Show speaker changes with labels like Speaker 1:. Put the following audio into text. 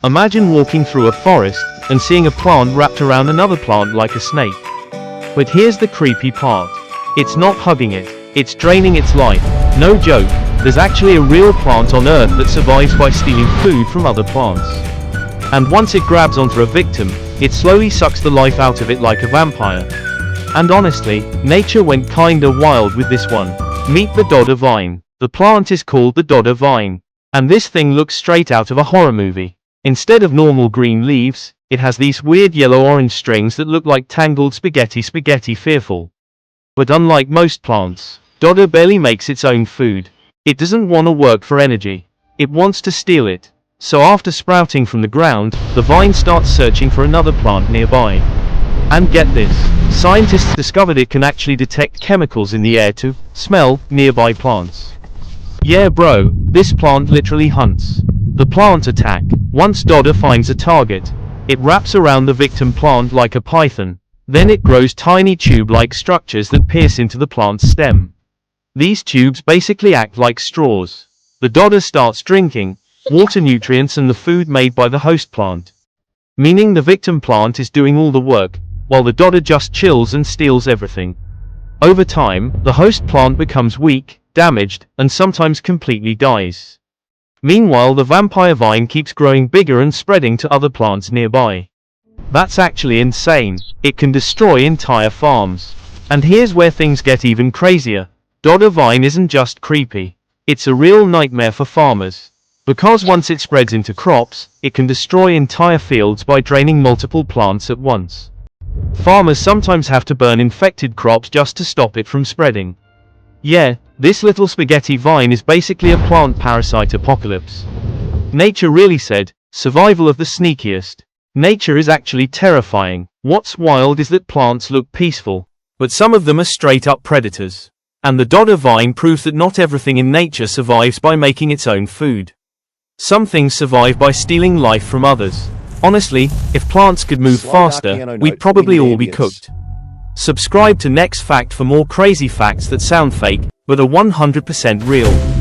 Speaker 1: Imagine walking through a forest and seeing a plant wrapped around another plant like a snake. But here's the creepy part. It's not hugging it, it's draining its life. No joke, there's actually a real plant on Earth that survives by stealing food from other plants. And once it grabs onto a victim, it slowly sucks the life out of it like a vampire. And honestly, nature went kinda wild with this one. Meet the Dodder Vine. The plant is called the Dodder Vine. And this thing looks straight out of a horror movie. Instead of normal green leaves, it has these weird yellow-orange strings that look like tangled spaghetti fearful. But unlike most plants, Dodder barely makes its own food. It doesn't want to work for energy. It wants to steal it. So after sprouting from the ground, the vine starts searching for another plant nearby. And get this, scientists discovered it can actually detect chemicals in the air to smell nearby plants. Yeah bro, this plant literally hunts. The plant attack. Once Dodder finds a target, it wraps around the victim plant like a python. Then it grows tiny tube-like structures that pierce into the plant's stem. These tubes basically act like straws. The Dodder starts drinking water, nutrients and the food made by the host plant. Meaning the victim plant is doing all the work, while the Dodder just chills and steals everything. Over time, the host plant becomes weak, damaged, and sometimes completely dies. Meanwhile, the vampire vine keeps growing bigger and spreading to other plants nearby. That's actually insane. It can destroy entire farms. And here's where things get even crazier. Dodder vine isn't just creepy. It's a real nightmare for farmers. Because once it spreads into crops, it can destroy entire fields by draining multiple plants at once. Farmers sometimes have to burn infected crops just to stop it from spreading. Yeah, this little spaghetti vine is basically a plant parasite apocalypse. Nature really said, survival of the sneakiest. Nature is actually terrifying. What's wild is that plants look peaceful, but some of them are straight up predators. And the Dodder vine proves that not everything in nature survives by making its own food. Some things survive by stealing life from others. Honestly, if plants could move faster, we'd probably all be cooked. Subscribe to Next Fact for more crazy facts that sound fake, but are 100% real.